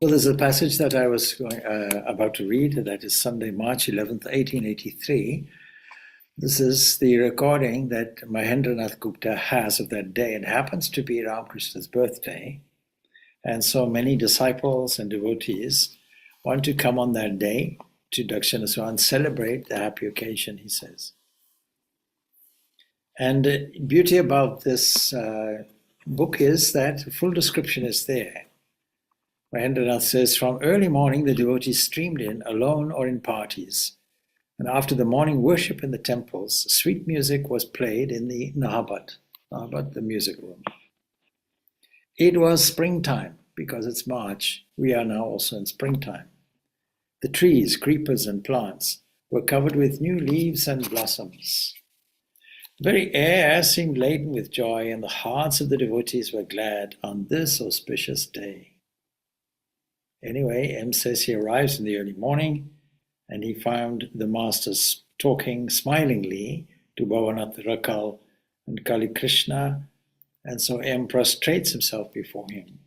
Well, there's a passage that I was about to read, that is Sunday, March 11th, 1883. This is the recording that Mahendranath Gupta has of that day. It happens to be Ramakrishna's birthday, and so many disciples and devotees want to come on that day to Dakshinaswara and celebrate the happy occasion, he says. And the beauty about this book is that the full description is there. Mahendranath says, from early morning the devotees streamed in, alone or in parties. And after the morning worship in the temples, sweet music was played in the Nahabat, the music room. It was springtime, because it's March. We are now also in springtime. The trees, creepers and plants were covered with new leaves and blossoms. The very air seemed laden with joy, and the hearts of the devotees were glad on this auspicious day. Anyway, M says he arrives in the early morning and he found the masters talking smilingly to Bhavanath Rakal and Kali Krishna, and so M prostrates himself before him.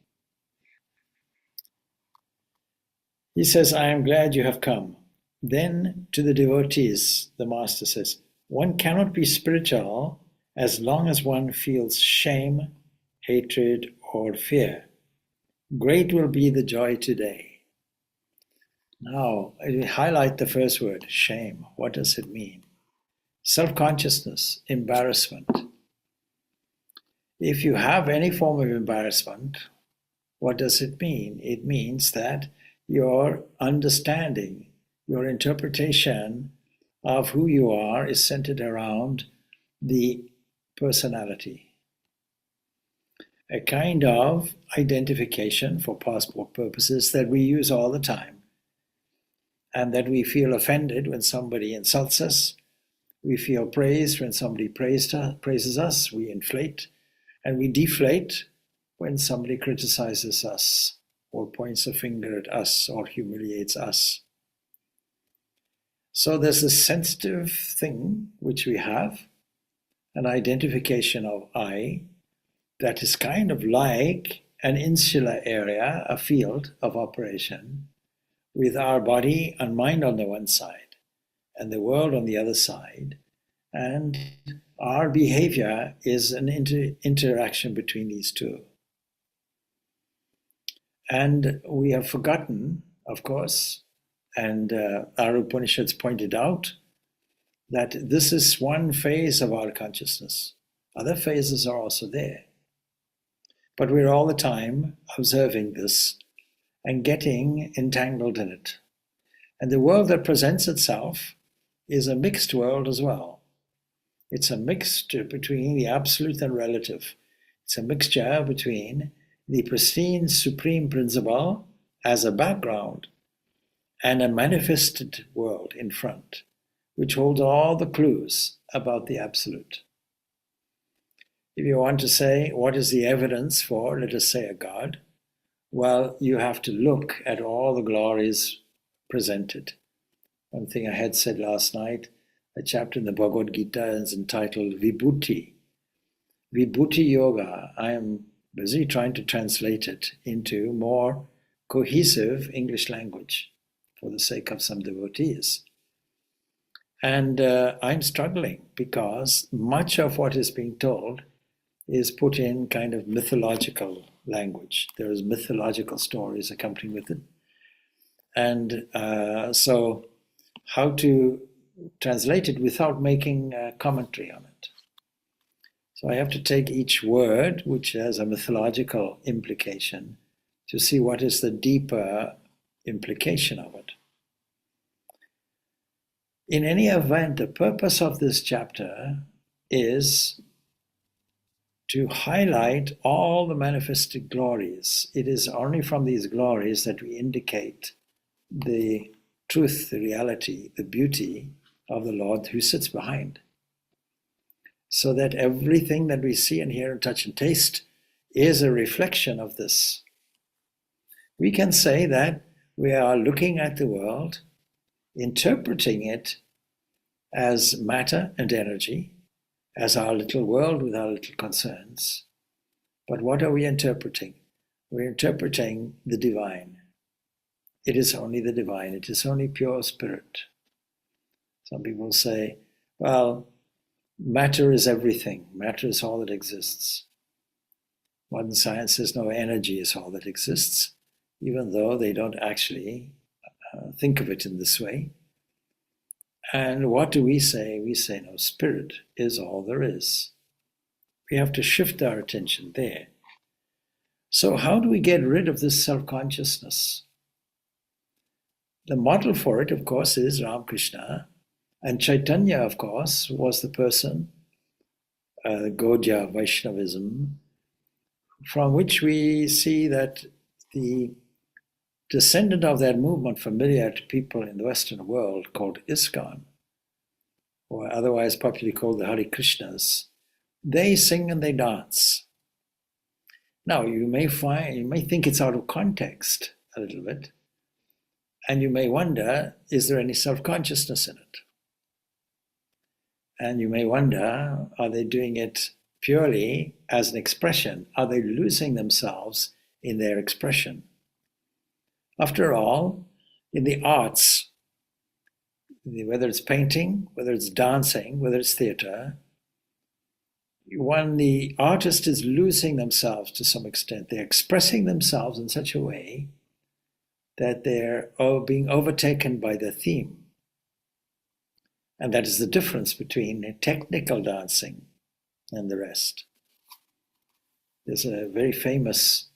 He says, I am glad you have come. Then to the devotees, the master says, one cannot be spiritual as long as one feels shame, hatred, or fear. Great will be the joy today. Now, I highlight the first word, shame. What does it mean? Self-consciousness, embarrassment. If you have any form of embarrassment, what does it mean? It means that your understanding, your interpretation of who you are is centered around the personality. A kind of identification for passport purposes that we use all the time, and that we feel offended when somebody insults us, we feel praised when somebody praises us, we inflate, and we deflate when somebody criticizes us or points a finger at us or humiliates us. So there's this sensitive thing which we have, an identification of I, that is kind of like an insular area, a field of operation, with our body and mind on the one side and the world on the other side, and our behavior is an interaction between these two. And we have forgotten, of course, and our Upanishads pointed out that this is one phase of our consciousness. Other phases are also there. But we're all the time observing this and getting entangled in it. And the world that presents itself is a mixed world as well. It's a mixture between the absolute and relative. It's a mixture between the pristine supreme principle as a background and a manifested world in front, which holds all the clues about the absolute. If you want to say, what is the evidence for, let us say, a God? Well, you have to look at all the glories presented. One thing I had said last night, a chapter in the Bhagavad Gita is entitled Vibhuti. Vibhuti Yoga. I am busy trying to translate it into more cohesive English language for the sake of some devotees. And I'm struggling because much of what is being told is put in kind of mythological language. There is mythological stories accompanying with it. And so how to translate it without making a commentary on it. So I have to take each word, which has a mythological implication, to see what is the deeper implication of it. In any event, the purpose of this chapter is to highlight all the manifested glories. It is only from these glories that we indicate the truth, the reality, the beauty of the Lord who sits behind. So that everything that we see and hear and touch and taste is a reflection of this. We can say that we are looking at the world, interpreting it as matter and energy, as our little world with our little concerns. But what are we interpreting? We're interpreting the divine. it is only the divine, it is only pure spirit. Some people say, well, matter is everything, matter is all that exists. Modern science says no, energy is all that exists, even though they don't actually think of it in this way. And what do we say? We say, no, spirit is all there is. We have to shift our attention there. So how do we get rid of this self-consciousness? The model for it, of course, is Ramakrishna. And Chaitanya, of course, was the person, Gaudiya Vaishnavism, from which we see that the descendant of that movement, familiar to people in the Western world, called ISKCON, or otherwise popularly called the Hare Krishnas, they sing and they dance. Now, you may think it's out of context a little bit, and you may wonder, is there any self-consciousness in it? And you may wonder, are they doing it purely as an expression? Are they losing themselves in their expression? After all, in the arts, whether it's painting, whether it's dancing, whether it's theater, when the artist is losing themselves to some extent, they're expressing themselves in such a way that they're being overtaken by the theme. And that is the difference between technical dancing and the rest. There's a very famous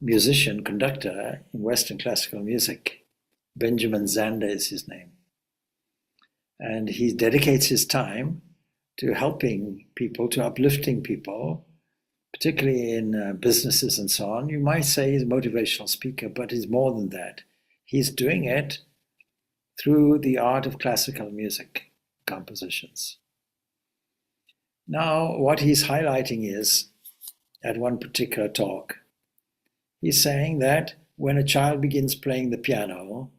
musician, conductor in Western classical music. Benjamin Zander is his name. And he dedicates his time to helping people, to uplifting people, particularly in businesses and so on. You might say he's a motivational speaker, but he's more than that. He's doing it through the art of classical music compositions. Now, what he's highlighting is, at one particular talk, he's saying that when a child begins playing the piano,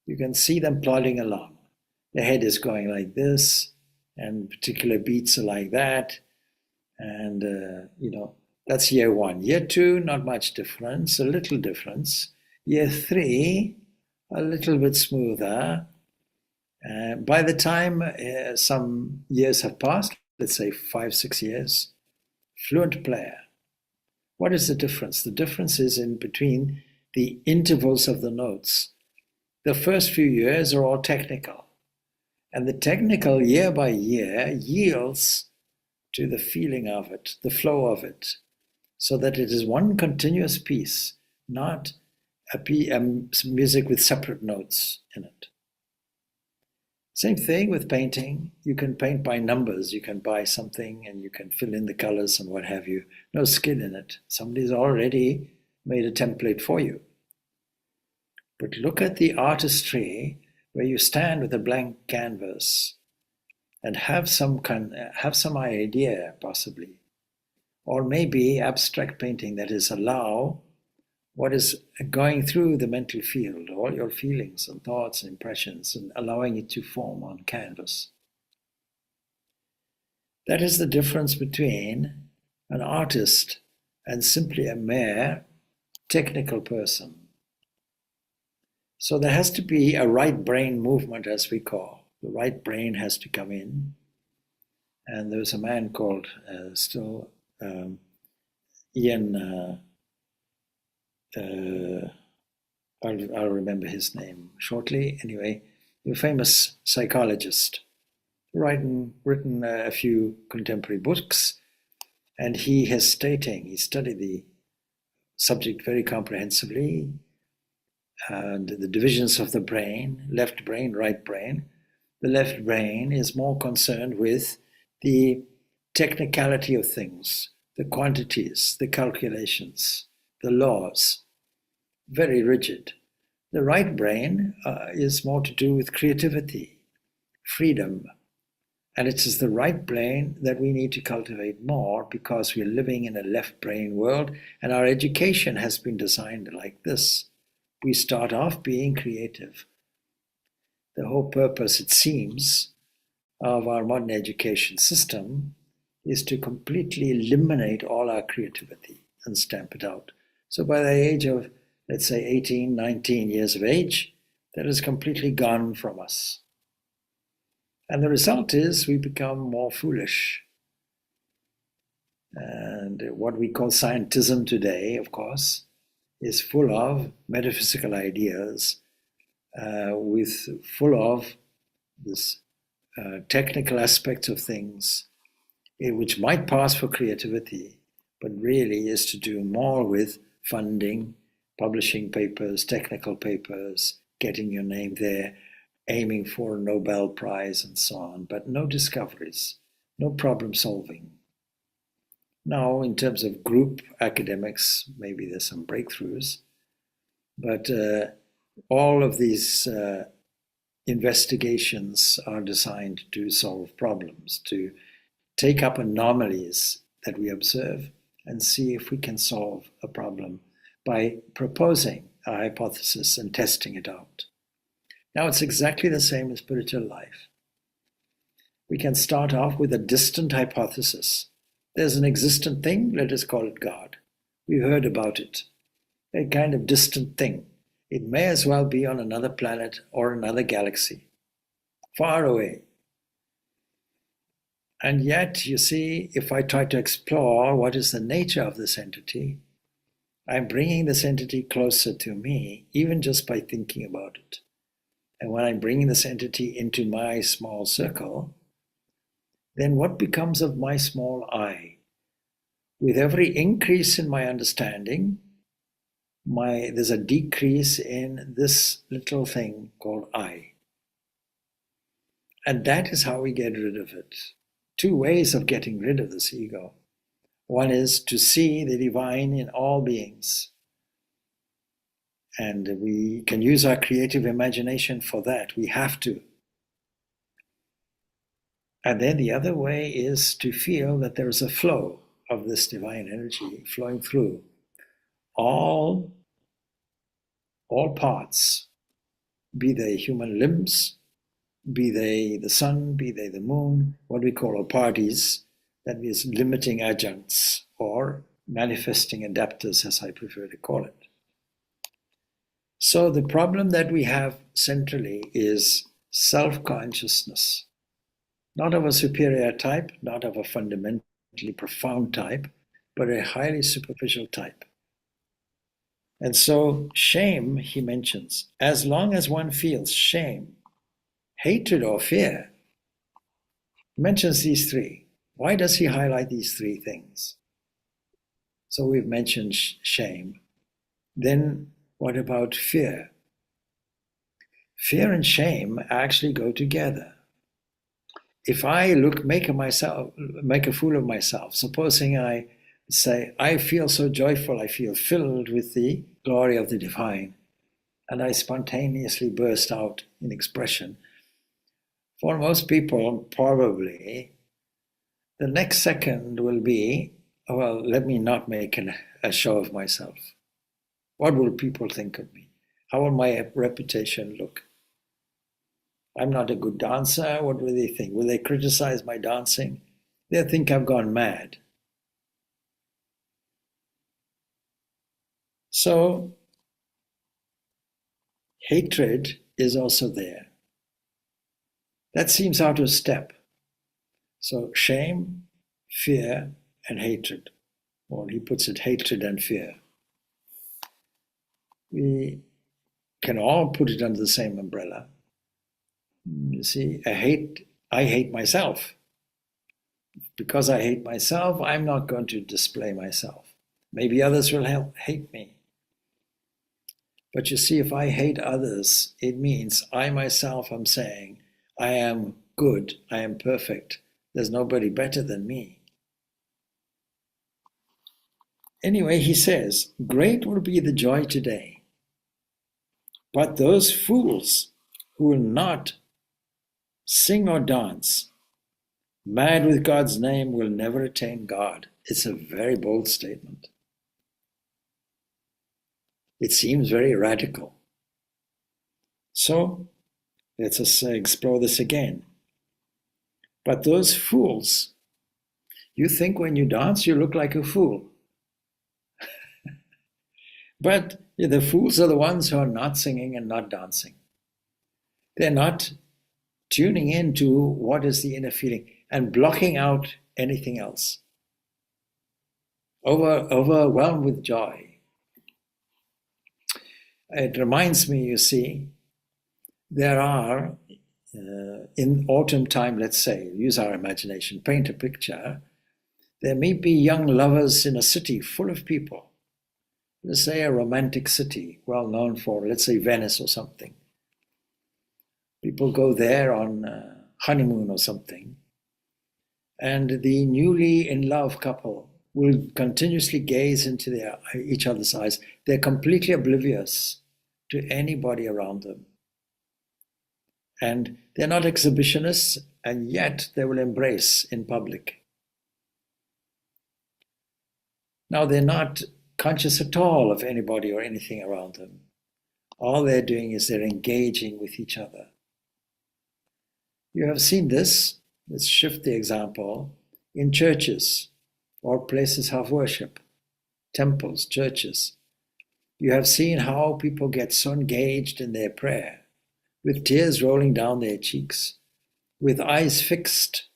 you can see them plodding along. The head is going like this, and particular beats are like that. And, that's year one. Year two, not much difference, a little difference. Year three, a little bit smoother. By the time some years have passed, let's say 5, 6 years, fluent player. What is the difference? The difference is in between the intervals of the notes. The first few years are all technical. And the technical, year by year, yields to the feeling of it, the flow of it, so that it is one continuous piece, not music with separate notes in it. Same thing with painting. You can paint by numbers. You can buy something and you can fill in the colors and what have you. No skill in it. Somebody's already made a template for you. But look at the artistry where you stand with a blank canvas and have some idea, possibly, or maybe abstract painting, that is, allow what is going through the mental field, all your feelings and thoughts and impressions, and allowing it to form on canvas. That is the difference between an artist and simply a mere technical person. So there has to be a right brain movement, as we call. The right brain has to come in. And there's a man called Ian, I'll remember his name shortly. Anyway, a famous psychologist, written a few contemporary books, and he studied the subject very comprehensively, and the divisions of the brain, left brain, right brain. The left brain is more concerned with the technicality of things, the quantities, the calculations, the laws, very rigid. The right brain is more to do with creativity, freedom. And it is the right brain that we need to cultivate more, because we're living in a left brain world and our education has been designed like this. We start off being creative. The whole purpose, it seems, of our modern education system is to completely eliminate all our creativity and stamp it out. So by the age of let's say 18, 19 years of age, that is completely gone from us. And the result is we become more foolish. And what we call scientism today, of course, is full of metaphysical ideas, full of this technical aspects of things, which might pass for creativity, but really is to do more with funding, publishing papers, technical papers, getting your name there, aiming for a Nobel Prize and so on, but no discoveries, no problem solving. Now, in terms of group academics, maybe there's some breakthroughs, but all of these investigations are designed to solve problems, to take up anomalies that we observe and see if we can solve a problem by proposing a hypothesis and testing it out. Now, it's exactly the same in spiritual life. We can start off with a distant hypothesis. There's an existent thing, let us call it God. We heard about it, a kind of distant thing. It may as well be on another planet or another galaxy, far away. And yet, you see, if I try to explore what is the nature of this entity, I'm bringing this entity closer to me, even just by thinking about it. And when I'm bringing this entity into my small circle, then what becomes of my small I? With every increase in my understanding, there's a decrease in this little thing called I. And that is how we get rid of it. Two ways of getting rid of this ego. One is to see the divine in all beings. And we can use our creative imagination for that. We have to. And then the other way is to feel that there is a flow of this divine energy flowing through all parts, be they human limbs, be they the sun, be they the moon, what we call parties, that is limiting adjuncts or manifesting adapters, as I prefer to call it. So the problem that we have centrally is self-consciousness, not of a superior type, not of a fundamentally profound type, but a highly superficial type. And so shame, he mentions, as long as one feels shame, hatred or fear, he mentions these three. Why does he highlight these three things? So we've mentioned shame. Then what about fear? Fear and shame actually go together. If I make a fool of myself, supposing I say, I feel so joyful, I feel filled with the glory of the divine, and I spontaneously burst out in expression, for most people, probably, the next second will be, well, let me not make a show of myself. What will people think of me? How will my reputation look? I'm not a good dancer. What will they think? Will they criticize my dancing? They'll think I've gone mad. So, hatred is also there. That seems out of step. So, shame, fear, and hatred. Or he puts it, hatred and fear. We can all put it under the same umbrella. You see, I hate myself. Because I hate myself, I'm not going to display myself. Maybe others will hate me. But you see, if I hate others, it means I myself am saying, I am good, I am perfect. There's nobody better than me. Anyway, he says, great will be the joy today. But those fools who will not sing or dance, mad with God's name, will never attain God. It's a very bold statement. It seems very radical. So, let us explore this again. But those fools, you think when you dance, you look like a fool. But The fools are the ones who are not singing and not dancing. They're not tuning into what is the inner feeling and blocking out anything else. Overwhelmed with joy. It reminds me, you see, there are, in autumn time, let's say, use our imagination, paint a picture. There may be young lovers in a city full of people. Let's say a romantic city, well known for, let's say, Venice or something. People go there on honeymoon or something, and the newly in love couple will continuously gaze into each other's eyes. They're completely oblivious to anybody around them. And they're not exhibitionists, and yet they will embrace in public. Now, they're not conscious at all of anybody or anything around them. All they're doing is they're engaging with each other. You have seen this, let's shift the example, in churches or places of worship, temples, churches. You have seen how people get so engaged in their prayer, with tears rolling down their cheeks, with eyes fixed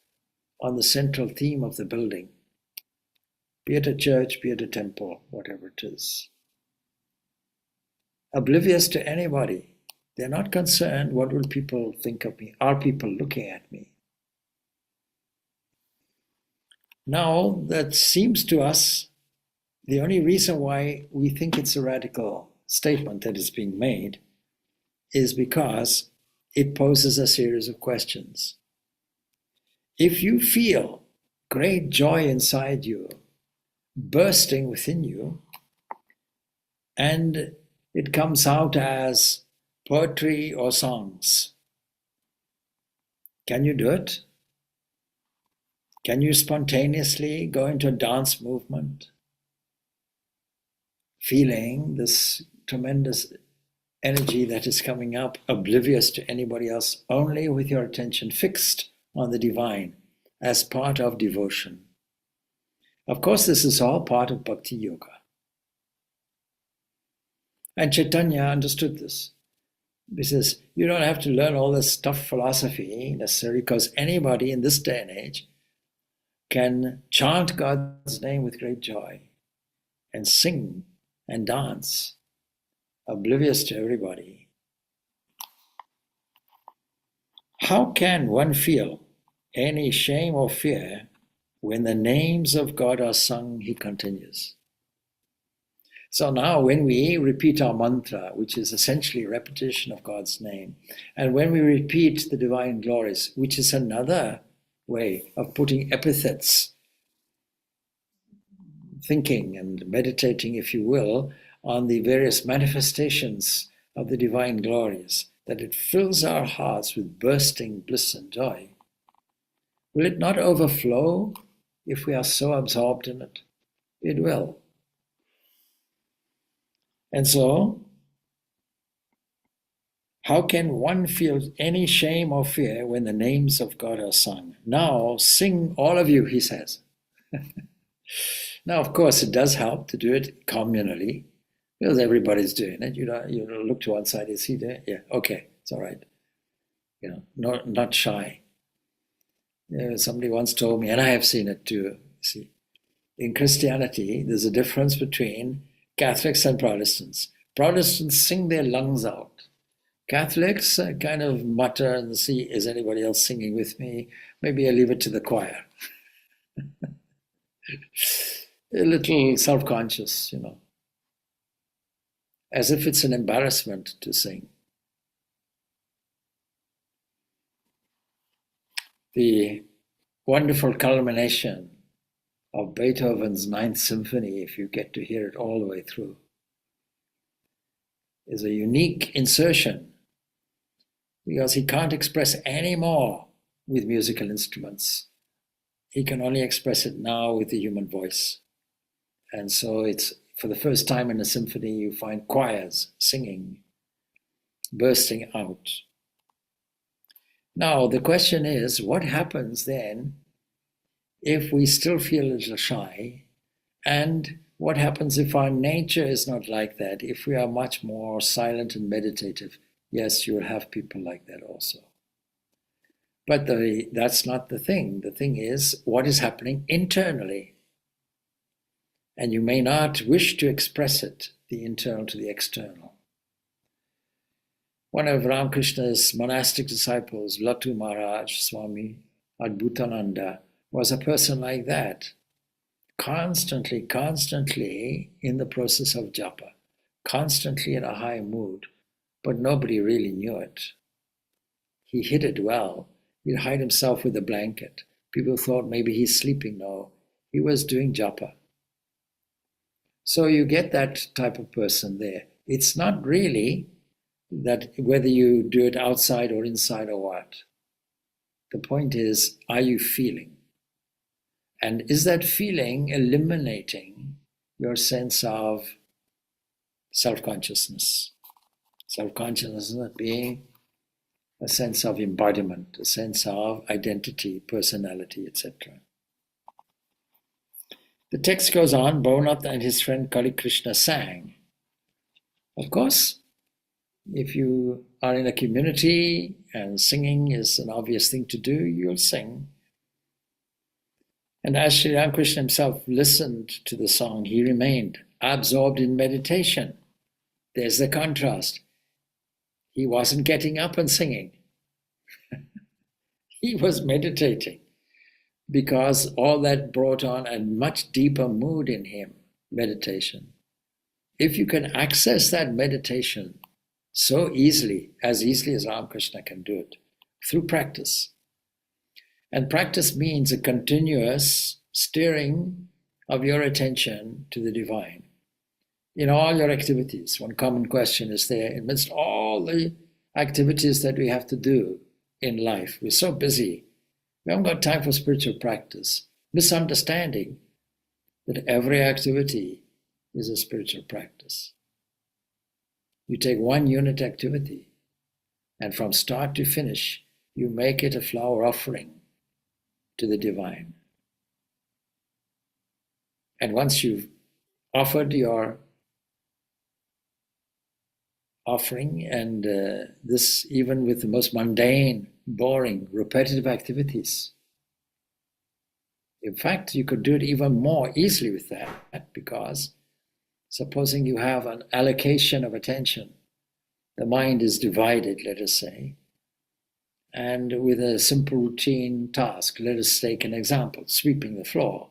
on the central theme of the building. Be it a church, be it a temple, whatever it is. Oblivious to anybody. They're not concerned, what will people think of me? Are people looking at me? Now, that seems to us the only reason why we think it's a radical statement that is being made is because it poses a series of questions. If you feel great joy inside you, bursting within you, and it comes out as poetry or songs, can you do it? Can you spontaneously go into a dance movement, feeling this tremendous energy that is coming up, oblivious to anybody else, only with your attention fixed on the divine as part of devotion? Of course, this is all part of Bhakti Yoga. And Chaitanya understood this. He says, you don't have to learn all this tough philosophy necessarily, because anybody in this day and age can chant God's name with great joy and sing and dance, oblivious to everybody. How can one feel any shame or fear when the names of God are sung? He continues. So now when we repeat our mantra, which is essentially repetition of God's name, and when we repeat the divine glories, which is another way of putting epithets, thinking and meditating, if you will, on the various manifestations of the divine glories, that it fills our hearts with bursting bliss and joy, will it not overflow if we are so absorbed in it? It will. And so, how can one feel any shame or fear when the names of God are sung? Now, sing all of you, he says. Now, of course, it does help to do it communally, because everybody's doing it. You look to one side, is he there? Yeah, okay, it's all right. Not shy. Somebody once told me, and I have seen it too, see, in Christianity, there's a difference between Catholics and Protestants. Protestants sing their lungs out. Catholics kind of mutter and see, is anybody else singing with me? Maybe I leave it to the choir. A little self-conscious, as if it's an embarrassment to sing. The wonderful culmination of Beethoven's Ninth Symphony, if you get to hear it all the way through, is a unique insertion, because he can't express any more with musical instruments. He can only express it now with the human voice. And so it's, for the first time in a symphony, you find choirs singing, bursting out. Now, the question is, what happens then if we still feel a little shy and what happens if our nature is not like that? If we are much more silent and meditative, yes, you'll have people like that also. But that's not the thing. The thing is what is happening internally. And you may not wish to express it, the internal to the external. One of Ramakrishna's monastic disciples, Latu Maharaj, Swami Purnananda, was a person like that. Constantly in the process of japa, constantly in a high mood, but nobody really knew it. He hid it well. He'd hide himself with a blanket. People thought maybe he's sleeping. No, he was doing japa. So you get that type of person there. It's not really that whether you do it outside or inside or what. The point is, are you feeling? And is that feeling eliminating your sense of self-consciousness? Self-consciousness being a sense of embodiment, a sense of identity, personality, etc. The text goes on, Bhavanath and his friend Kali Krishna sang. Of course, if you are in a community and singing is an obvious thing to do, you'll sing. And as Sri Ramakrishna himself listened to the song, he remained absorbed in meditation. There's the contrast. He wasn't getting up and singing. He was meditating because all that brought on a much deeper mood in him, meditation. If you can access that meditation so easily as Ramakrishna can do it, through practice. And practice means a continuous steering of your attention to the divine. In all your activities, one common question is there, amidst all the activities that we have to do in life. We're so busy. We haven't got time for spiritual practice. Misunderstanding that every activity is a spiritual practice. You take one unit activity, and from start to finish, you make it a flower offering to the divine. And once you've offered your offering, and this even with the most mundane, boring, repetitive activities. In fact, you could do it even more easily with that, because supposing you have an allocation of attention, the mind is divided, let us say, and with a simple routine task, let us take an example, sweeping the floor.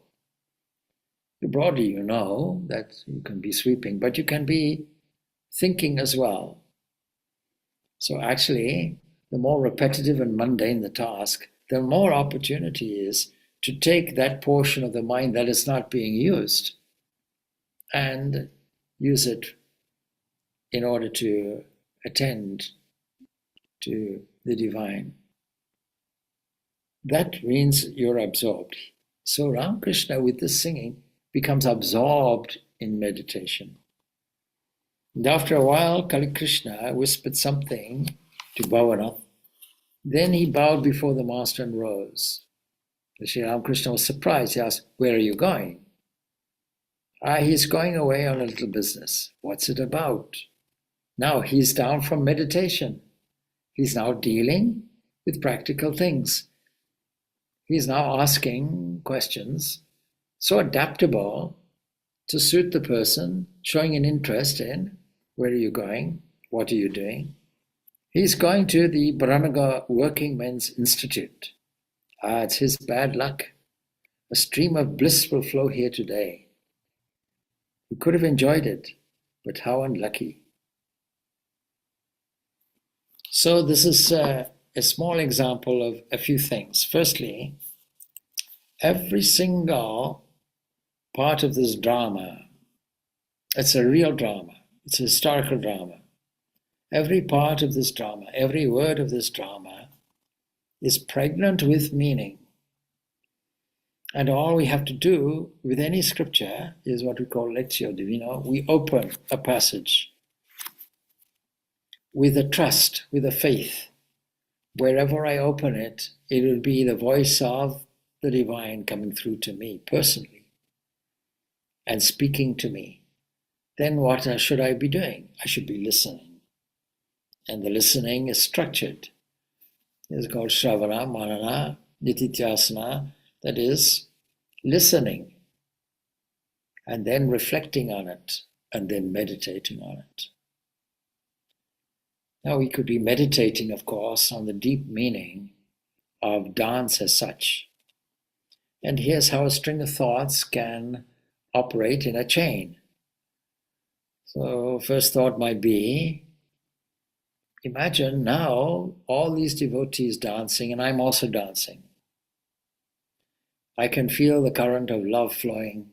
Broadly, you know that you can be sweeping, but you can be thinking as well. So actually, the more repetitive and mundane the task, the more opportunity is to take that portion of the mind that is not being used and use it in order to attend to the divine. That means you're absorbed. So Ramakrishna, with this singing, becomes absorbed in meditation. And after a while, Kali Krishna whispered something to Bhavanath. Then he bowed before the master and rose. Sri Ramakrishna was surprised. He asked, "Where are you going?" He's going away on a little business. What's it about? Now he's down from meditation. He's now dealing with practical things. He's now asking questions, so adaptable to suit the person, showing an interest in where are you going, what are you doing. He's going to the Baranaga Working Men's Institute. It's his bad luck. A stream of bliss will flow here today. He could have enjoyed it, but how unlucky. So this is a small example of a few things. Firstly, every single part of this drama, it's a real drama, it's a historical drama. Every part of this drama, every word of this drama is pregnant with meaning. And all we have to do with any scripture is what we call Lectio Divina. We open a passage with a trust, with a faith. Wherever I open it, it will be the voice of the divine coming through to me personally. and speaking to me, then what should I be doing? I should be listening. And the listening is structured. It's called Shravana, Manana, Nitithyasana, that is, listening, and then reflecting on it, and then meditating on it. Now we could be meditating, of course, on the deep meaning of dance as such. And here's how a string of thoughts can operate in a chain. So first thought might be, imagine now all these devotees dancing and I'm also dancing. I can feel the current of love flowing.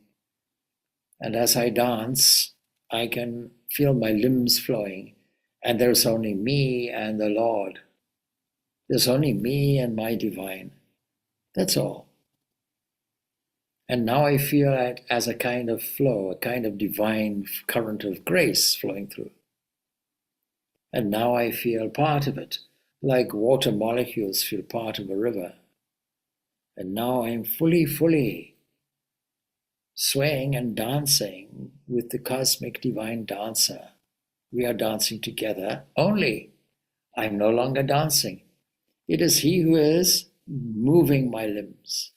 And as I dance, I can feel my limbs flowing. And there's only me and the Lord. There's only me and my divine. That's all. And now I feel it as a kind of flow, a kind of divine current of grace flowing through. And now I feel part of it, like water molecules feel part of a river. And now I'm fully swaying and dancing with the cosmic divine dancer. We are dancing together, only I'm no longer dancing. It is he who is moving my limbs.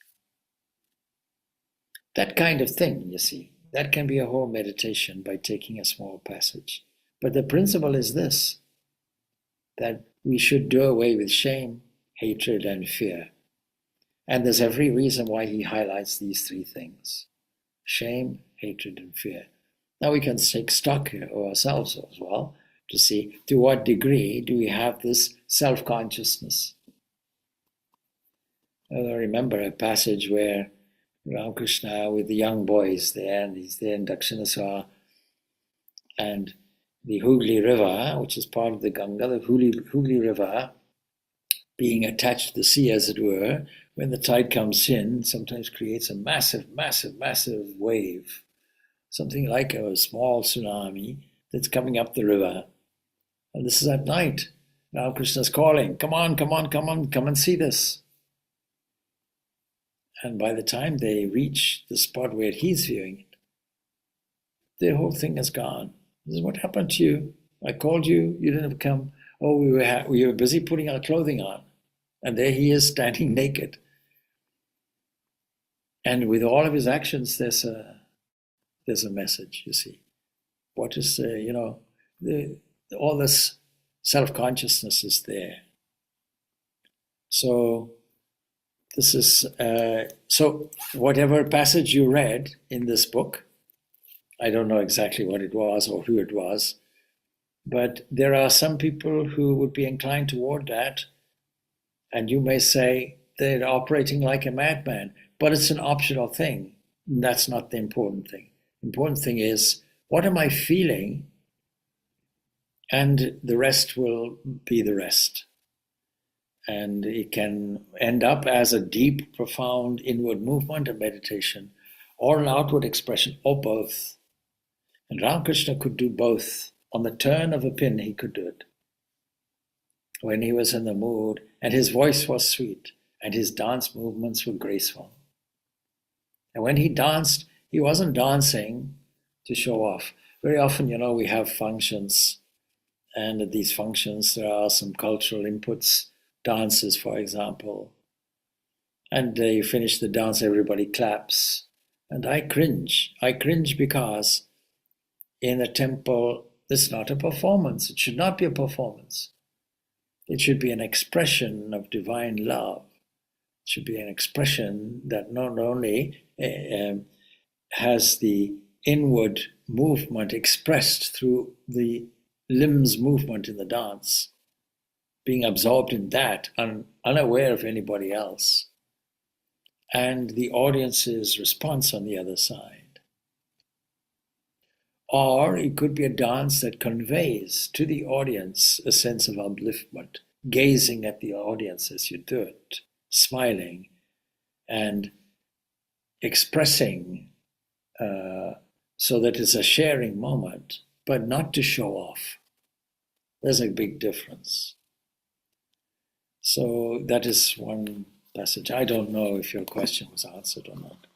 That kind of thing, you see, that can be a whole meditation by taking a small passage. But the principle is this, that we should do away with shame, hatred, and fear. And there's every reason why he highlights these three things: shame, hatred, and fear. Now we can take stock of ourselves as well to see to what degree do we have this self-consciousness. I remember a passage where Ramakrishna with the young boys there, and he's there in Dakshinaswar, and the Hooghly River, which is part of the Ganga, the Hooghly River being attached to the sea, as it were, when the tide comes in, sometimes creates a massive wave, something like a small tsunami that's coming up the river. And this is at night. Ramakrishna's calling, come on, come and see this. And by the time they reach the spot where he's viewing it, the whole thing is gone. This is what happened to you. I called you, you didn't come. Oh, we were busy putting our clothing on. And there he is standing naked. And with all of his actions, there's a message, you see. What is, all this self-consciousness is there. So this is, so whatever passage you read in this book, I don't know exactly what it was or who it was, but there are some people who would be inclined toward that, and you may say they're operating like a madman, but it's an optional thing. That's not the important thing. The important thing is, what am I feeling? And the rest will be the rest. And it can end up as a deep, profound inward movement of meditation, or an outward expression, or both. And Ramakrishna could do both. On the turn of a pin, he could do it. When he was in the mood, and his voice was sweet, and his dance movements were graceful. And when he danced, he wasn't dancing to show off. Very often, we have functions, and at these functions there are some cultural inputs, dances, for example. And you finish the dance, everybody claps. And I cringe. I cringe because in a temple, it's not a performance. It should not be a performance. It should be an expression of divine love. It should be an expression that not only has the inward movement expressed through the limbs movement in the dance, being absorbed in that, unaware of anybody else, and the audience's response on the other side. Or it could be a dance that conveys to the audience a sense of upliftment, gazing at the audience as you do it, smiling and expressing so that it's a sharing moment, but not to show off. There's a big difference. So that is one passage. I don't know if your question was answered or not.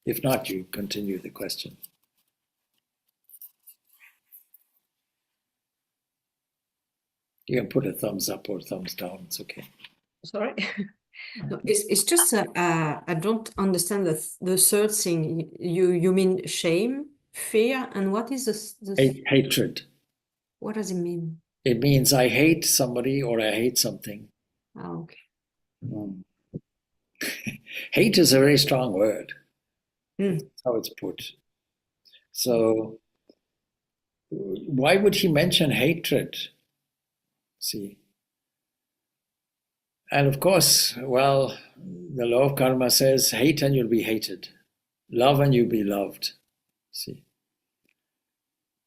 If not, you continue the question. You can put a thumbs up or thumbs down, it's okay. Sorry. No, it's just I don't understand the third thing. You mean shame, fear, and what is the Hatred. what does it mean? It means I hate somebody or I hate something. Oh, okay. Hate is a very strong word. Mm. That's how it's put. So why would he mention hatred? See. And of course, well, the law of karma says hate and you'll be hated. Love and you'll be loved. See.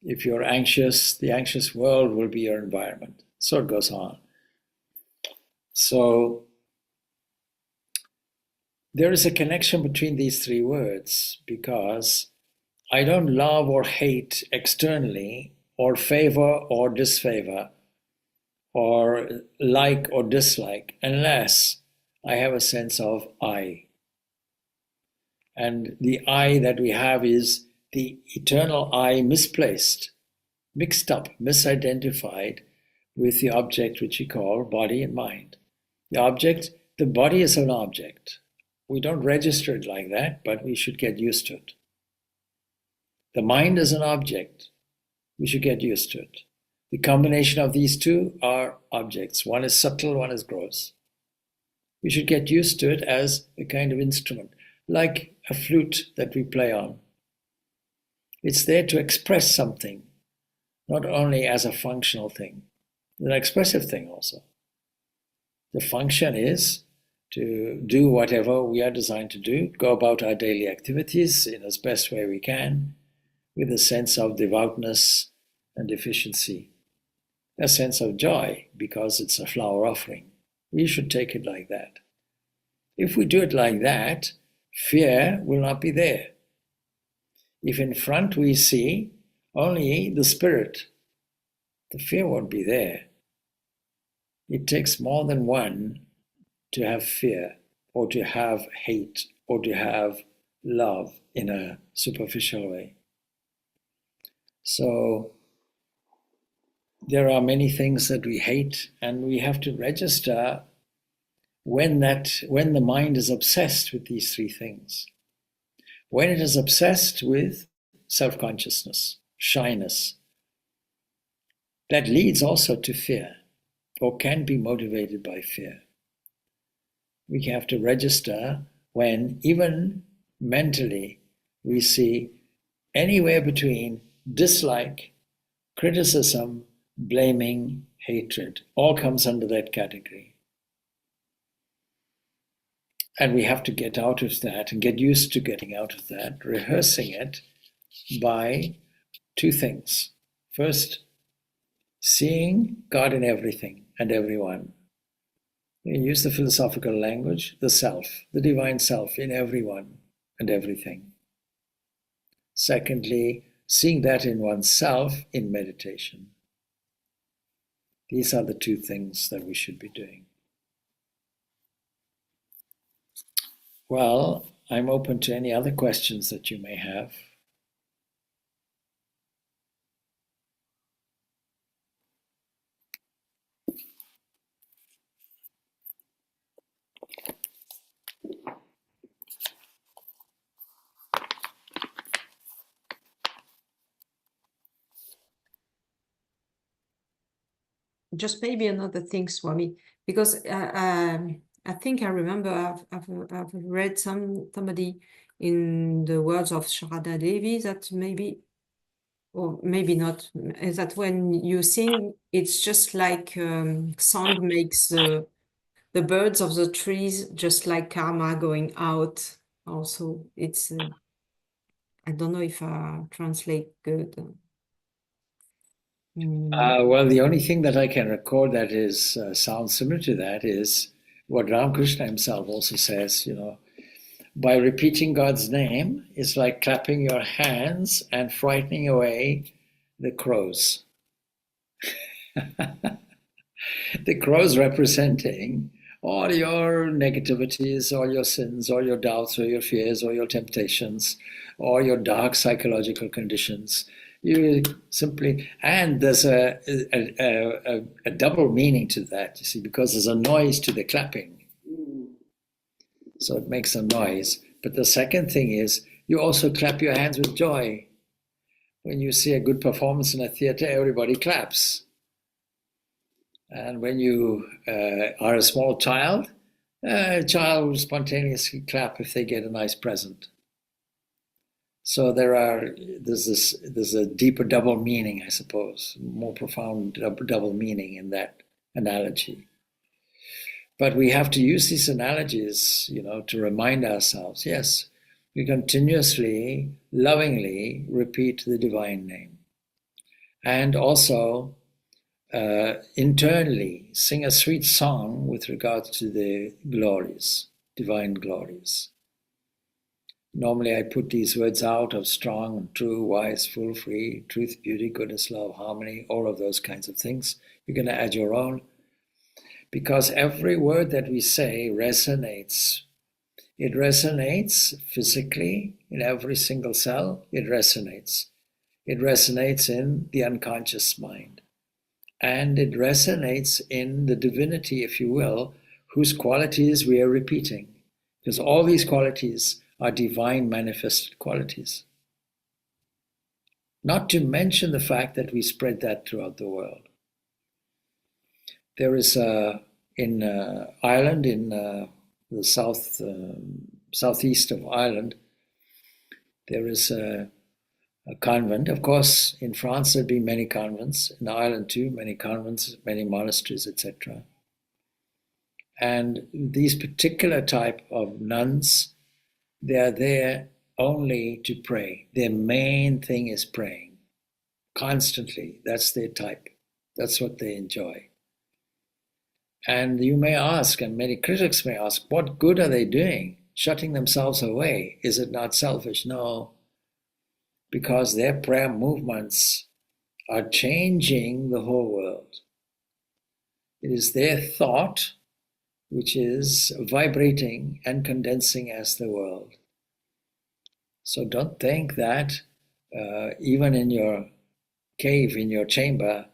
If you're anxious, the anxious world will be your environment. So it goes on. So there is a connection between these three words because I don't love or hate externally or favor or disfavor or like or dislike unless I have a sense of I. And the I that we have is the eternal I misplaced, mixed up, misidentified with the object which we call body and mind. The body is an object. We don't register it like that, but we should get used to it. The mind is an object. We should get used to it. The combination of these two are objects. One is subtle, one is gross. We should get used to it as a kind of instrument, like a flute that we play on. It's there to express something, not only as a functional thing. It's an expressive thing also. The function is to do whatever we are designed to do, go about our daily activities in as best way we can, with a sense of devoutness and efficiency, a sense of joy because it's a flower offering. We should take it like that. If we do it like that, fear will not be there. If in front we see only the spirit, the fear won't be there. It takes more than one to have fear or to have hate or to have love in a superficial way. So there are many things that we hate, and we have to register when the mind is obsessed with these three things. When it is obsessed with self-consciousness, shyness, that leads also to fear, or can be motivated by fear. We have to register when, even mentally, we see anywhere between dislike, criticism, blaming, hatred, all comes under that category. And we have to get out of that and get used to getting out of that, rehearsing it by two things. First, seeing God in everything and everyone. You use the philosophical language, the self, the divine self in everyone and everything. Secondly, seeing that in oneself in meditation. These are the two things that we should be doing. Well, I'm open to any other questions that you may have. Just maybe another thing, Swami, because I think I remember I've read somebody in the words of Sharada Devi that maybe, or maybe not, is that when you sing, it's just like song makes the birds of the trees, just like karma going out. Also, it's I don't know if I translate good. Well, the only thing that I can record that is sounds similar to that is what Ramakrishna himself also says, by repeating God's name, it's like clapping your hands and frightening away the crows. The crows representing all your negativities, all your sins, all your doubts, or your fears, or your temptations, or your dark psychological conditions. You simply, and there's a double meaning to that, you see, because there's a noise to the clapping. So it makes a noise. But the second thing is, you also clap your hands with joy. When you see a good performance in a theater, everybody claps. And when you are a small child, a child will spontaneously clap if they get a nice present. So there's a deeper double meaning, I suppose, more profound double meaning in that analogy. But we have to use these analogies, to remind ourselves, yes, we continuously, lovingly repeat the divine name. And also internally sing a sweet song with regard to the glories, divine glories. Normally I put these words out of strong and true, wise, full, free, truth, beauty, goodness, love, harmony, all of those kinds of things. You're going to add your own, because every word that we say resonates. It resonates physically in every single cell. It resonates. It resonates in the unconscious mind. And it resonates in the divinity, if you will, whose qualities we are repeating. Because all these qualities are divine manifested qualities. Not to mention the fact that we spread that throughout the world. There is in Ireland, in the southeast of Ireland, there is a convent. Of course, in France there'd be many convents. In Ireland too, many convents, many monasteries, etc. And these particular type of nuns, they are there only to pray. Their main thing is praying constantly. That's their type. That's what they enjoy. And you may ask, and many critics may ask, what good are they doing? Shutting themselves away. Is it not selfish? No, because their prayer movements are changing the whole world. It is their thought which is vibrating and condensing as the world. So don't think that even in your cave, in your chamber,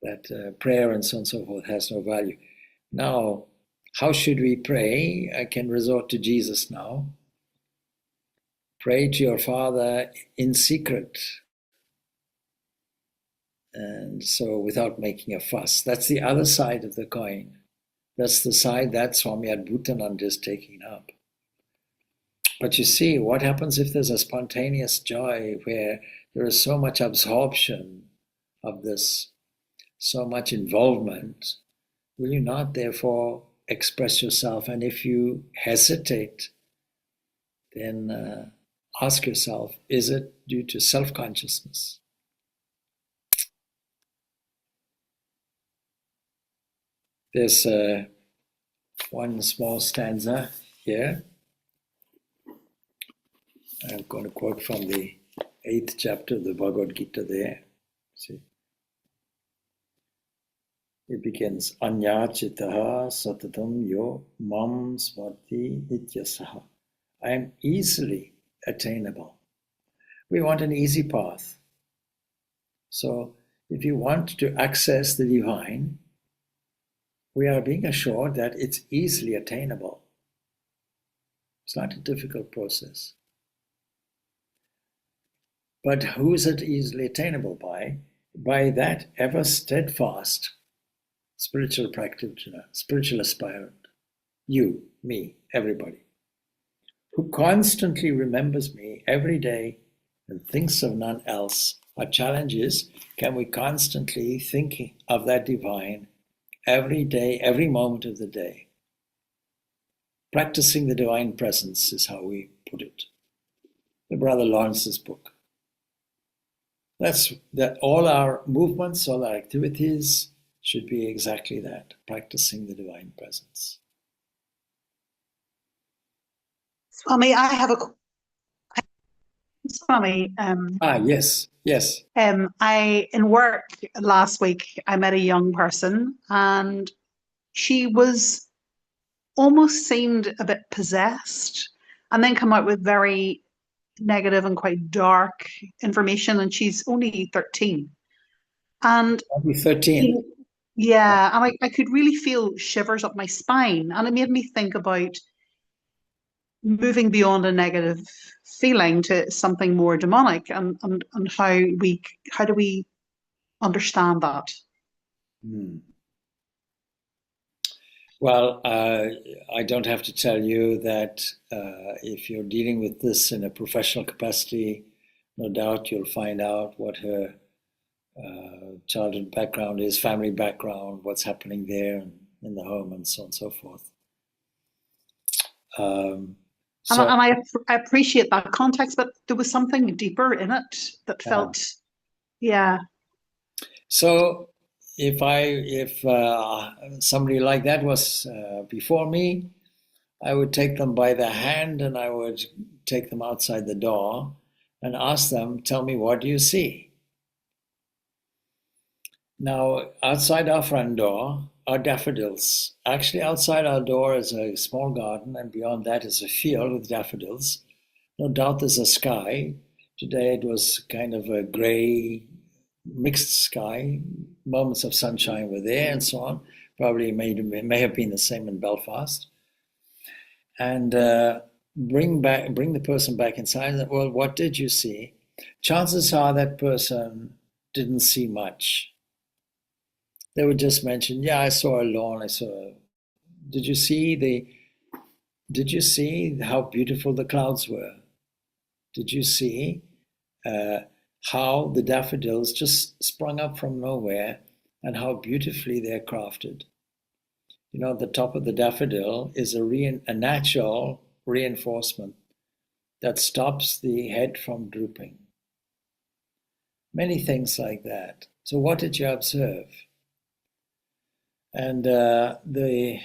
that prayer and so on and so forth has no value. Now, how should we pray? I can resort to Jesus now. Pray to your Father in secret. And so without making a fuss. That's the other side of the coin. That's the side that Swami Purnananda is taking up. But you see, what happens if there's a spontaneous joy where there is so much absorption of this, so much involvement? Will you not therefore express yourself? And if you hesitate, then ask yourself, is it due to self-consciousness? There's one small stanza here. I'm going to quote from the 8th chapter of the Bhagavad Gita there. See? It begins, Anyachitaha satatam yo mam smarti nityasaha. I am easily attainable. We want an easy path. So if you want to access the divine, we are being assured that it's easily attainable. It's not a difficult process. But who is it easily attainable by? By that ever steadfast spiritual practitioner, spiritual aspirant. You, me, everybody. Who constantly remembers me every day and thinks of none else. Our challenge is, can we constantly think of that divine every day, every moment of the day? Practicing the divine presence is how we put it. The Brother Lawrence's book. That's that all our movements, all our activities should be exactly that, practicing the divine presence. Swami, I have a Swami. Yes. In work last week, I met a young person, and she was almost seemed a bit possessed, and then come out with very negative and quite dark information. And she's only 13. And I'll be 13. yeah, and I could really feel shivers up my spine. And it made me think about moving beyond a negative feeling to something more demonic, and how do we understand that? Hmm. Well, I don't have to tell you that if you're dealing with this in a professional capacity, no doubt you'll find out what her childhood background is, family background, what's happening there in the home, and so on and so forth. And I appreciate that context, but there was something deeper in it that felt, yeah. So if somebody like that was before me, I would take them by the hand and I would take them outside the door and ask them, tell me, what do you see? Now, outside our front door are daffodils. Actually, outside our door is a small garden, and beyond that is a field with daffodils. No doubt there's a sky. Today it was kind of a gray, mixed sky. Moments of sunshine were there and so on. Probably may have been the same in Belfast. And bring the person back inside. And, well, what did you see? Chances are that person didn't see much. They would just mention, yeah, I saw a lawn. Did you see how beautiful the clouds were? Did you see how the daffodils just sprung up from nowhere and how beautifully they're crafted? You know, the top of the daffodil is a natural reinforcement that stops the head from drooping. Many things like that. So what did you observe? And the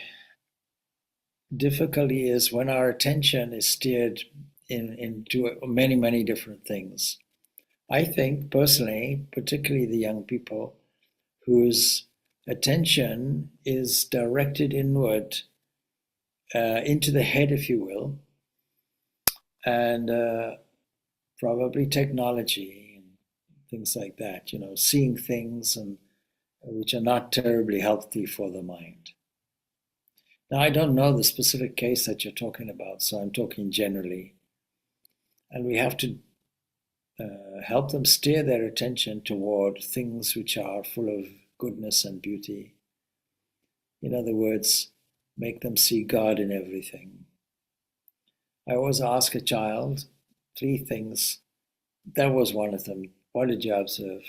difficulty is when our attention is steered into many, many different things. I think personally, particularly the young people whose attention is directed inward, into the head, if you will, and probably technology and things like that, you know, seeing things and which are not terribly healthy for the mind. Now, I don't know the specific case that you're talking about, so I'm talking generally. And we have to help them steer their attention toward things which are full of goodness and beauty. In other words, make them see God in everything. I always ask a child 3 things. That was one of them. What did you observe?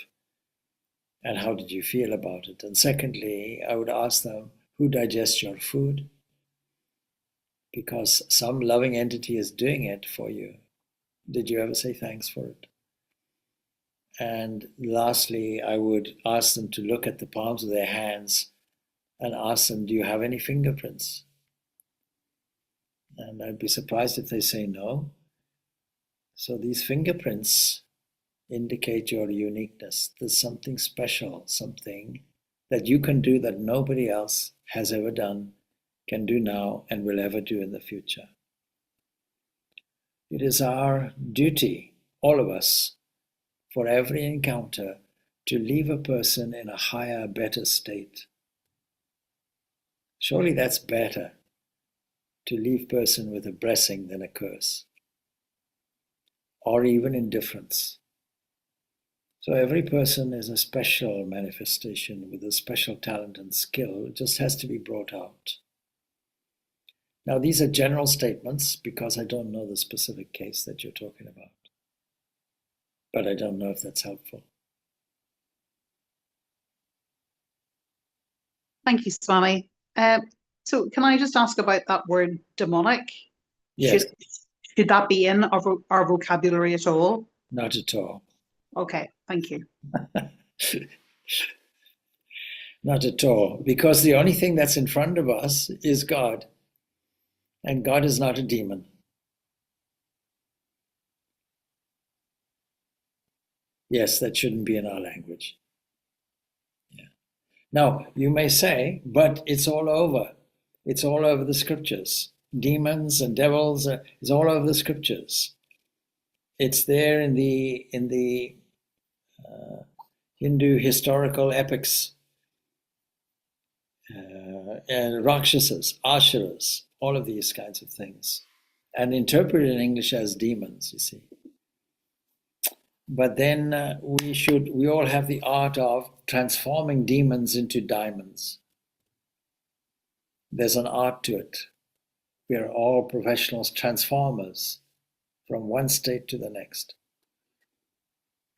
And how did you feel about it? And secondly, I would ask them, who digests your food? Because some loving entity is doing it for you. Did you ever say thanks for it? And lastly, I would ask them to look at the palms of their hands and ask them, do you have any fingerprints? And I'd be surprised if they say no. So these fingerprints indicate your uniqueness. There's something special, something that you can do that nobody else has ever done, can do now, and will ever do in the future. It is our duty, all of us, for every encounter, to leave a person in a higher, better state. Surely that's better to leave a person with a blessing than a curse, or even indifference. So every person is a special manifestation with a special talent and skill. It just has to be brought out. Now, these are general statements because I don't know the specific case that you're talking about. But I don't know if that's helpful. Thank you, Swami. So can I just ask about that word demonic? Yes. Should that be in our vocabulary at all? Not at all. Okay, thank you. Not at all. Because the only thing that's in front of us is God. And God is not a demon. Yes, that shouldn't be in our language. Yeah. Now, you may say, but it's all over. It's all over the scriptures. Demons and devils is all over the scriptures. It's there in the Hindu historical epics, and Rakshasas, Ashuras, all of these kinds of things, and interpreted in English as demons, you see. But then we all have the art of transforming demons into diamonds. There's an art to it. We are all professionals, transformers from one state to the next,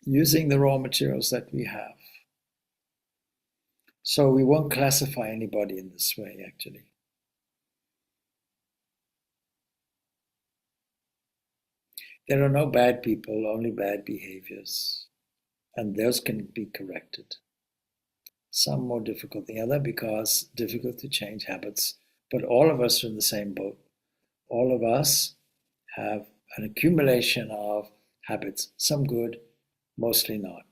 using the raw materials that we have. So we won't classify anybody in this way, actually. There are no bad people, only bad behaviors. And those can be corrected. Some more difficult than the other because difficult to change habits. But all of us are in the same boat. All of us have an accumulation of habits, some good, mostly not.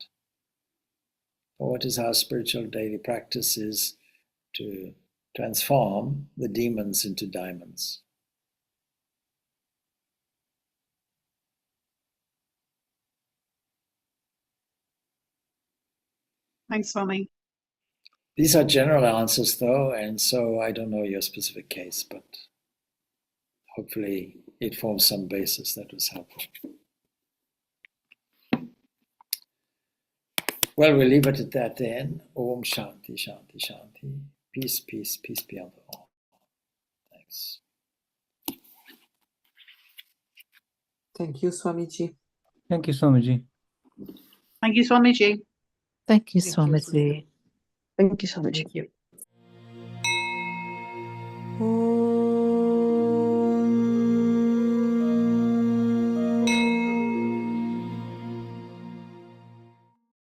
What is our spiritual daily practice is to transform the demons into diamonds. Thanks, Swami. These are general answers, though, and so I don't know your specific case, but hopefully it forms some basis that was helpful. Well, we'll leave it at that then. Om Shanti, Shanti, Shanti. Peace, peace, peace be unto all. Thanks. Thank you, Swamiji. Thank you, Swamiji. Thank you, Swamiji. Thank you, Thank you, Swamiji. Thank you so much. Thank you.